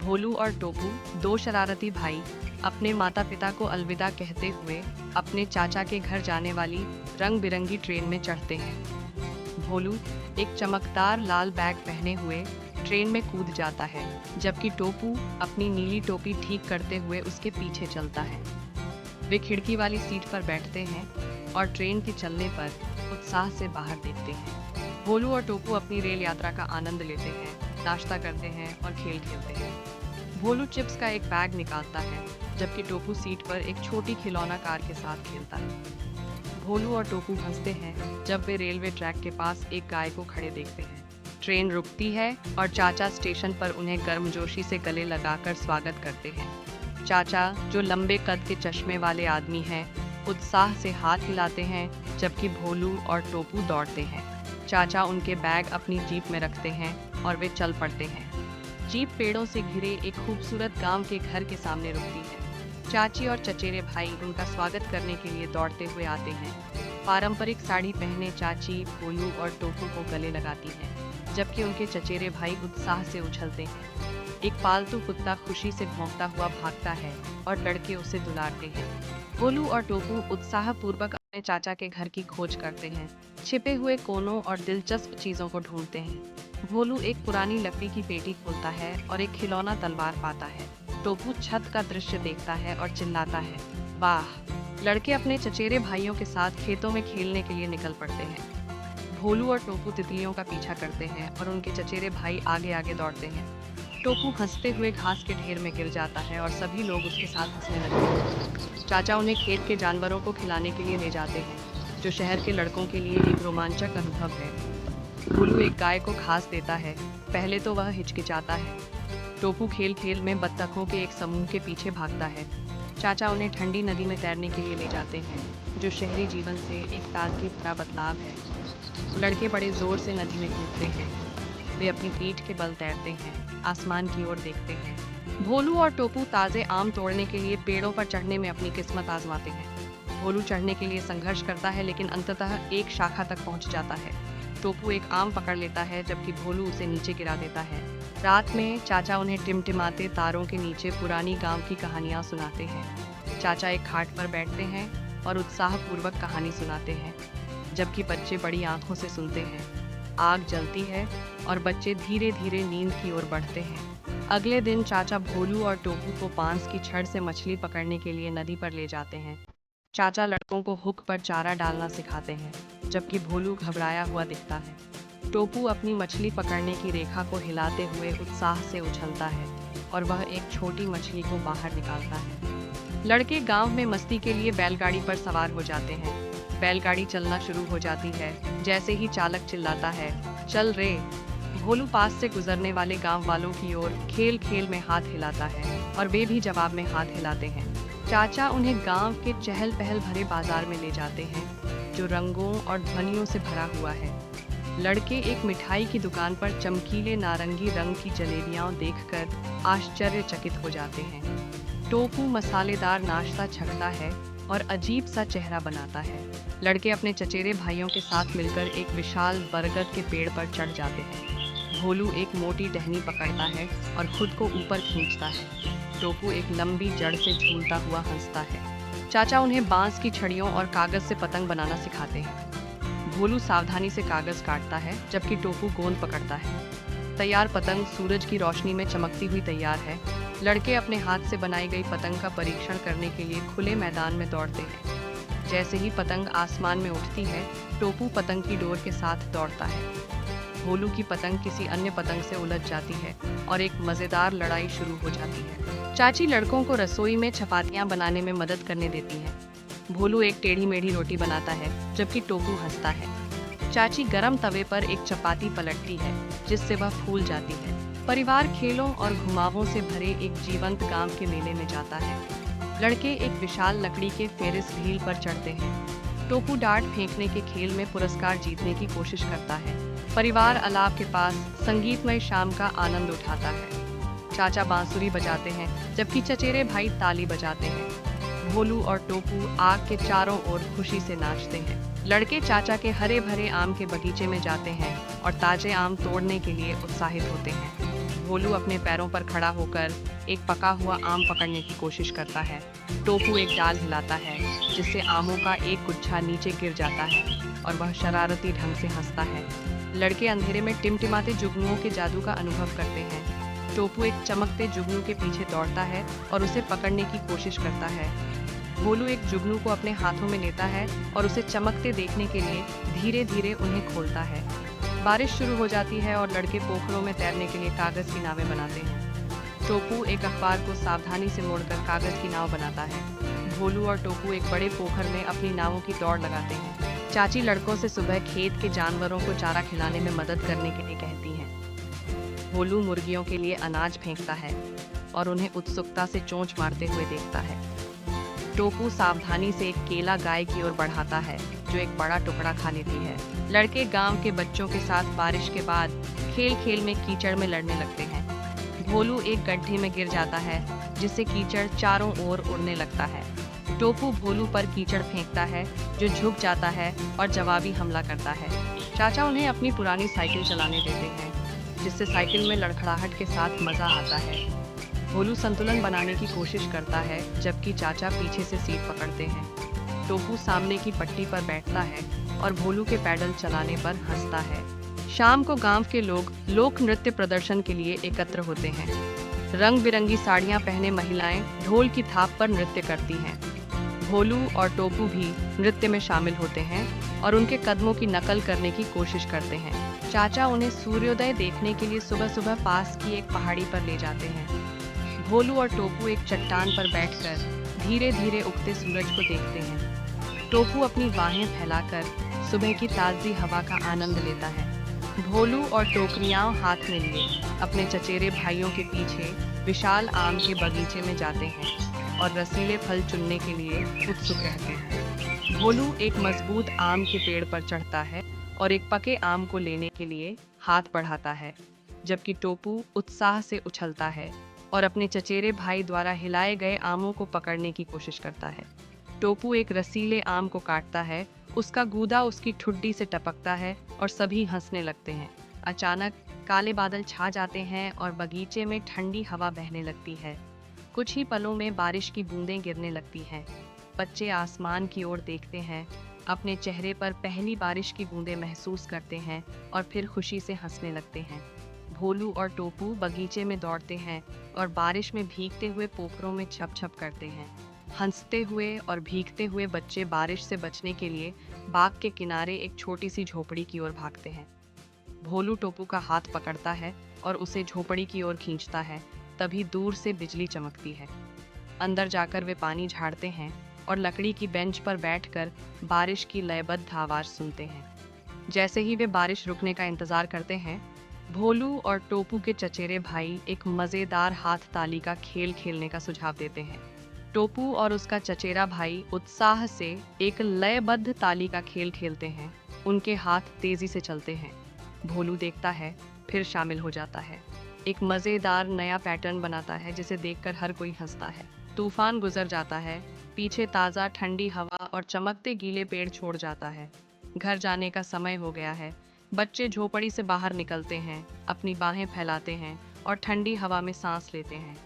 भोलू और टोपू, दो शरारती भाई, अपने माता पिता को अलविदा कहते हुए अपने चाचा के घर जाने वाली रंग बिरंगी ट्रेन में चढ़ते हैं। भोलू एक चमकदार लाल बैग पहने हुए ट्रेन में कूद जाता है, जबकि टोपू अपनी नीली टोपी ठीक करते हुए उसके पीछे चलता है। वे खिड़की वाली सीट पर बैठते हैं और ट्रेन के चलने पर उत्साह से बाहर देखते हैं। भोलू और टोपू अपनी रेल यात्रा का आनंद लेते हैं, नाश्ता करते हैं और खेल खेलते हैं। भोलू चिप्स का एक बैग निकालता है, जबकि टोपू सीट पर एक छोटी खिलौना कार के साथ खेलता है। भोलू और टोपू हंसते हैं जब वे रेलवे ट्रैक के पास एक गाय को खड़े देखते हैं। ट्रेन रुकती है और चाचा स्टेशन पर उन्हें गर्मजोशी से गले लगाकर स्वागत करते हैं। चाचा, जो लंबे कद के चश्मे वाले आदमी हैं, उत्साह से हाथ हिलाते हैं, जबकि भोलू और टोपू दौड़ते हैं। चाचा उनके बैग अपनी जीप में रखते हैं और वे चल पड़ते हैं। जीप पेड़ों से घिरे एक खूबसूरत गांव के घर के सामने रुकती है। चाची और चचेरे भाई उनका स्वागत करने के लिए दौड़ते हुए आते हैं। पारंपरिक साड़ी पहने चाची भोलू और टोपू को गले लगाती हैं, जबकि उनके चचेरे भाई उत्साह से उछलते हैं। एक पालतू कुत्ता खुशी से भौंकता हुआ भागता है और लड़के उसे दुलारते हैं। भोलू और टोपू उत्साहपूर्वक अपने चाचा के घर की खोज करते हैं, छिपे हुए कोनों और दिलचस्प चीजों को ढूंढते हैं। भोलू एक पुरानी लकड़ी की पेटी खोलता है और एक खिलौना तलवार पाता है। टोपू छत का दृश्य देखता है और चिल्लाता है, वाह! लड़के अपने चचेरे भाइयों के साथ खेतों में खेलने के लिए निकल पड़ते हैं। भोलू और टोपू तितलियों का पीछा करते हैं और उनके चचेरे भाई आगे आगे दौड़ते हैं। टोपू हंसते हुए घास के ढेर में गिर जाता है और सभी लोग उसके साथ हंसने लगते हैं। चाचा उन्हें खेत के जानवरों को खिलाने के लिए ले जाते हैं, जो शहर के लड़कों के लिए एक रोमांचक अनुभव है। भोलू एक गाय को घास देता है। पहले तो वह हिचकिचाता है। टोपू खेल खेल में बत्तखों के एक समूह के पीछे भागता है। चाचा उन्हें ठंडी नदी में तैरने के लिए ले जाते हैं, जो शहरी जीवन से एक ताजगी भरा बदलाव है। लड़के बड़े जोर से नदी में कूदते हैं। वे अपनी पीठ के बल तैरते हैं, आसमान की ओर देखते हैं। भोलू और टोपू ताज़े आम तोड़ने के लिए पेड़ों पर चढ़ने में अपनी किस्मत आजमाते हैं। भोलू चढ़ने के लिए संघर्ष करता है, लेकिन अंततः एक शाखा तक पहुंच जाता है। टोपू एक आम पकड़ लेता है, जबकि भोलू उसे नीचे गिरा देता है। रात में चाचा उन्हें टिमटिमाते तारों के नीचे पुरानी गांव की कहानियां सुनाते हैं। चाचा एक खाट पर बैठते हैं और उत्साहपूर्वक कहानी सुनाते हैं, जबकि बच्चे बड़ी आंखों से सुनते हैं। आग जलती है और बच्चे धीरे धीरे नींद की ओर बढ़ते हैं। अगले दिन चाचा भोलू और टोपू को बांस की छड़ से मछली पकड़ने के लिए नदी पर ले जाते हैं। चाचा लड़कों को हुक पर चारा डालना सिखाते हैं, जबकि भोलू घबराया हुआ दिखता है। टोपू अपनी मछली पकड़ने की रेखा को हिलाते हुए उत्साह से उछलता है और वह एक छोटी मछली को बाहर निकालता है। लड़के गांव में मस्ती के लिए बैलगाड़ी पर सवार हो जाते हैं। बैलगाड़ी चलना शुरू हो जाती है। जैसे ही चालक चिल्लाता है, चल रे! भोलू पास से गुजरने वाले गांव वालों की ओर खेल खेल में हाथ हिलाता है और वे भी जवाब में हाथ हिलाते हैं। चाचा उन्हें गांव के चहल पहल भरे बाजार में ले जाते हैं, जो रंगों और ध्वनियों से भरा हुआ है। लड़के एक मिठाई की दुकान पर चमकीले नारंगी रंग की जलेबियां देखकर आश्चर्यचकित हो जाते हैं। टोपू मसालेदार नाश्ता छकता है और अजीब सा चेहरा बनाता है। लड़के अपने चचेरे भाइयों के साथ मिलकर एक विशाल बरगद के पेड़ पर चढ़ जाते हैं। भोलू एक मोटी टहनी पकड़ता है और खुद को ऊपर खींचता है। टोपू एक लंबी जड़ से झूलता हुआ हंसता है। चाचा उन्हें बांस की छड़ियों और कागज से पतंग बनाना सिखाते हैं। भोलू सावधानी से कागज काटता है, जबकि टोपू गोंद पकड़ता है। तैयार पतंग सूरज की रोशनी में चमकती हुई तैयार है। लड़के अपने हाथ से बनाई गई पतंग का परीक्षण करने के लिए खुले मैदान में दौड़ते हैं। जैसे ही पतंग आसमान में उठती है, टोपू पतंग की डोर के साथ दौड़ता है। भोलू की पतंग किसी अन्य पतंग से उलझ जाती है और एक मजेदार लड़ाई शुरू हो जाती है। चाची लड़कों को रसोई में चपातियां बनाने में मदद करने देती है। भोलू एक टेढ़ी मेढ़ी रोटी बनाता है, जबकि टोपू हंसता है। चाची गरम तवे पर एक चपाती पलटती है, जिससे वह फूल जाती है। परिवार खेलों और घुमावों से भरे एक जीवंत गांव के मेले में जाता है। लड़के एक विशाल लकड़ी के फेरिस व्हील पर चढ़ते हैं। टोपू डार्ट फेंकने के खेल में पुरस्कार जीतने की कोशिश करता है। परिवार अलाव के पास संगीतमय शाम का आनंद उठाता है। चाचा बांसुरी बजाते हैं, जबकि चचेरे भाई ताली बजाते हैं। भोलू और टोपू आग के चारों ओर खुशी से नाचते हैं। लड़के चाचा के हरे भरे आम के बगीचे में जाते हैं और ताजे आम तोड़ने के लिए उत्साहित होते हैं। भोलू अपने पैरों पर खड़ा होकर एक पका हुआ आम पकड़ने की कोशिश करता है। टोपू एक डाल हिलाता है जिससे आमों का एक गुच्छा नीचे गिर जाता है और वह शरारती ढंग से हंसता है। लड़के अंधेरे में टिमटिमाते जुगनुओं के जादू का अनुभव करते हैं। टोपू एक चमकते जुगनू के पीछे दौड़ता है और उसे पकड़ने की कोशिश करता है। भोलू एक जुगनू को अपने हाथों में लेता है और उसे चमकते देखने के लिए धीरे धीरे उन्हें खोलता है। बारिश शुरू हो जाती है और लड़के पोखरों में तैरने के लिए कागज की नावें बनाते हैं। टोपू एक अखबार को सावधानी से मोड़कर कागज की नाव बनाता है। भोलू और टोपू एक बड़े पोखर में अपनी नावों की दौड़ लगाते हैं। चाची लड़कों से सुबह खेत के जानवरों को चारा खिलाने में मदद करने के लिए कहती हैं। भोलू मुर्गियों के लिए अनाज फेंकता है और उन्हें उत्सुकता से चोंच मारते हुए देखता है। टोपू सावधानी से एक केला गाय की ओर बढ़ाता है जो एक बड़ा टुकड़ा खा लेती है। लड़के गांव के बच्चों के साथ बारिश के बाद खेल खेल में कीचड़ में लड़ने लगते हैं। भोलू एक गड्ढे में गिर जाता है जिससे कीचड़ चारों ओर उड़ने लगता है। टोपू भोलू पर कीचड़ फेंकता है जो झुक जाता है और जवाबी हमला करता है। चाचा उन्हें अपनी पुरानी साइकिल चलाने देते हैं जिससे साइकिल में लड़खड़ाहट के साथ मजा आता है। भोलू संतुलन बनाने की कोशिश करता है जबकि चाचा पीछे से सीट पकड़ते हैं। टोपू सामने की पट्टी पर बैठता है और भोलू के पैडल चलाने पर हंसता है। शाम को गांव के लोग लोक नृत्य प्रदर्शन के लिए एकत्र होते हैं। रंग बिरंगी साड़ियां पहने महिलाएं ढोल की थाप पर नृत्य करती हैं। भोलू और टोपू भी नृत्य में शामिल होते हैं और उनके कदमों की नकल करने की कोशिश करते हैं। चाचा उन्हें सूर्योदय देखने के लिए सुबह सुबह पास की एक पहाड़ी पर ले जाते हैं। भोलू और टोपू एक चट्टान पर बैठकर धीरे धीरे उगते सूरज को देखते हैं। टोपू अपनी बाहें फैलाकर सुबह की ताज़ी हवा का आनंद लेता है। भोलू और टोकरियां हाथ में लिए अपने चचेरे भाइयों के पीछे विशाल आम के बगीचे में जाते हैं और रसीले फल चुनने के लिए उत्सुक रहते हैं। भोलू एक मजबूत आम के पेड़ पर चढ़ता है और एक पके आम को लेने के लिए हाथ बढ़ाता है, जबकि टोपू उत्साह से उछलता है और अपने चचेरे भाई द्वारा हिलाए गए आमों को पकड़ने की कोशिश करता है। टोपू एक रसीले आम को काटता है, उसका गूदा उसकी ठुड्डी से टपकता है और सभी हंसने लगते हैं। अचानक काले बादल छा जाते हैं और बगीचे में ठंडी हवा बहने लगती है। कुछ ही पलों में बारिश की बूंदें गिरने लगती हैं। बच्चे आसमान की ओर देखते हैं, अपने चेहरे पर पहली बारिश की बूंदें महसूस करते हैं और फिर खुशी से हंसने लगते हैं। भोलू और टोपू बगीचे में दौड़ते हैं और बारिश में भीगते हुए पोखरों में छप छप करते हैं। हंसते हुए और भीगते हुए बच्चे बारिश से बचने के लिए बाग के किनारे एक छोटी सी झोपड़ी की ओर भागते हैं। भोलू टोपू का हाथ पकड़ता है और उसे झोपड़ी की ओर खींचता है। तभी दूर से बिजली चमकती है। अंदर जाकर वे पानी झाड़ते हैं और लकड़ी की बेंच पर बैठकर बारिश की लयबद्ध आवाज सुनते हैं। जैसे ही वे बारिश रुकने का इंतजार करते हैं, भोलू और टोपू के चचेरे भाई एक मजेदार हाथ ताली का खेल खेलने का सुझाव देते हैं। टोपू और उसका चचेरा भाई उत्साह से एक लयबद्ध ताली का खेल खेलते हैं। उनके हाथ तेजी से चलते हैं। भोलू देखता है, फिर शामिल हो जाता है। एक मजेदार नया पैटर्न बनाता है जिसे देखकर हर कोई हंसता है। तूफान गुजर जाता है, पीछे ताज़ा ठंडी हवा और चमकते गीले पेड़ छोड़ जाता है। घर जाने का समय हो गया है। बच्चे झोपड़ी से बाहर निकलते हैं, अपनी बाहें फैलाते हैं और ठंडी हवा में सांस लेते हैं।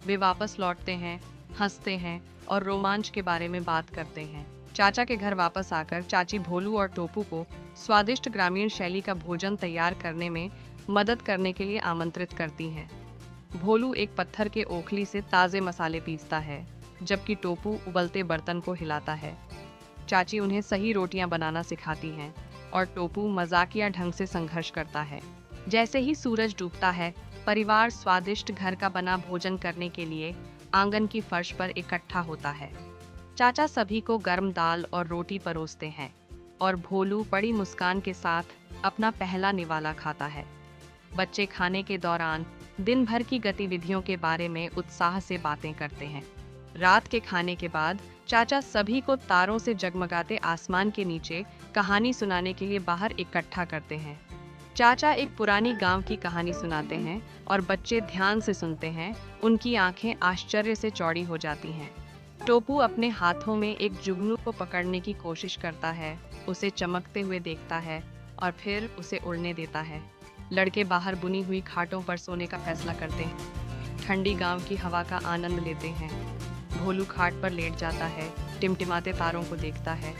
वे वापस लौटते हैं, हंसते हैं और रोमांच के बारे में बात करते हैं। चाचा के घर वापस आकर चाची भोलू और टोपू को स्वादिष्ट ग्रामीण शैली का भोजन तैयार करने में मदद करने के लिए आमंत्रित करती हैं। भोलू एक पत्थर के ओखली से ताज़े मसाले पीसता है, जबकि टोपू उबलते बर्तन को हिलाता है। चाची उन्हें सही रोटियां बनाना सिखाती हैं और टोपू मजाकिया ढंग से संघर्ष करता है। जैसे ही सूरज डूबता है, परिवार स्वादिष्ट घर का बना भोजन करने के लिए आंगन की फर्श पर इकट्ठा होता है। चाचा सभी को गर्म दाल और रोटी परोसते हैं और भोलू बड़ी मुस्कान के साथ अपना पहला निवाला खाता है। बच्चे खाने के दौरान दिन भर की गतिविधियों के बारे में उत्साह से बातें करते हैं। रात के खाने के बाद चाचा सभी को तारों से जगमगाते आसमान के नीचे कहानी सुनाने के लिए बाहर इकट्ठा करते हैं। चाचा एक पुरानी गांव की कहानी सुनाते हैं और बच्चे ध्यान से सुनते हैं। उनकी आंखें आश्चर्य से चौड़ी हो जाती हैं। टोपू अपने हाथों में एक जुगनू को पकड़ने की कोशिश करता है, उसे चमकते हुए देखता है और फिर उसे उड़ने देता है। लड़के बाहर बुनी हुई खाटों पर सोने का फैसला करते हैं। ठंडी गांव की हवा का आनंद लेते हैं। भोलू खाट पर लेट जाता है, टिमटिमाते तारों को देखता है।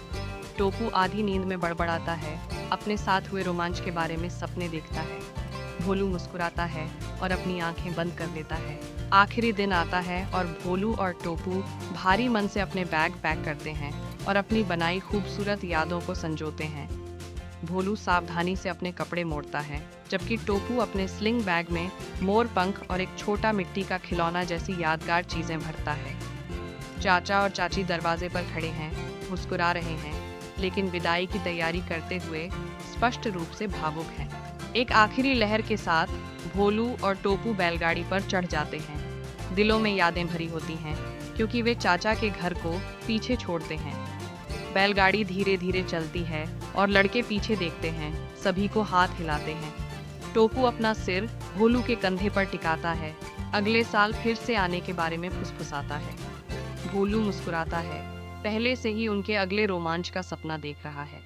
टोपू आधी नींद में बड़बड़ाता है, अपने साथ हुए रोमांच के बारे में सपने देखता है। भोलू मुस्कुराता है और अपनी आंखें बंद कर लेता है। आखिरी दिन आता है और भोलू और टोपू भारी मन से अपने बैग पैक करते हैं और अपनी बनाई खूबसूरत यादों को संजोते हैं। भोलू सावधानी से अपने कपड़े मोड़ता है, जबकि टोपू अपने स्लिंग बैग में मोर पंख और एक छोटा मिट्टी का खिलौना जैसी यादगार चीजें भरता है। चाचा और चाची दरवाजे पर खड़े हैं, मुस्कुरा रहे हैं, लेकिन विदाई की तैयारी करते हुए स्पष्ट रूप से भावुक हैं। एक आखिरी लहर के साथ भोलू और टोपू बैलगाड़ी पर चढ़ जाते हैं। दिलों में यादें भरी होती हैं, क्योंकि वे चाचा के घर को पीछे छोड़ते हैं। बैलगाड़ी धीरे धीरे चलती है और लड़के पीछे देखते हैं, सभी को हाथ हिलाते हैं। टोपू अपना सिर भोलू के कंधे पर टिकाता है, अगले साल फिर से आने के बारे में फुसफुसाता है। भोलू मुस्कुराता है, पहले से ही उनके अगले रोमांच का सपना देख रहा है।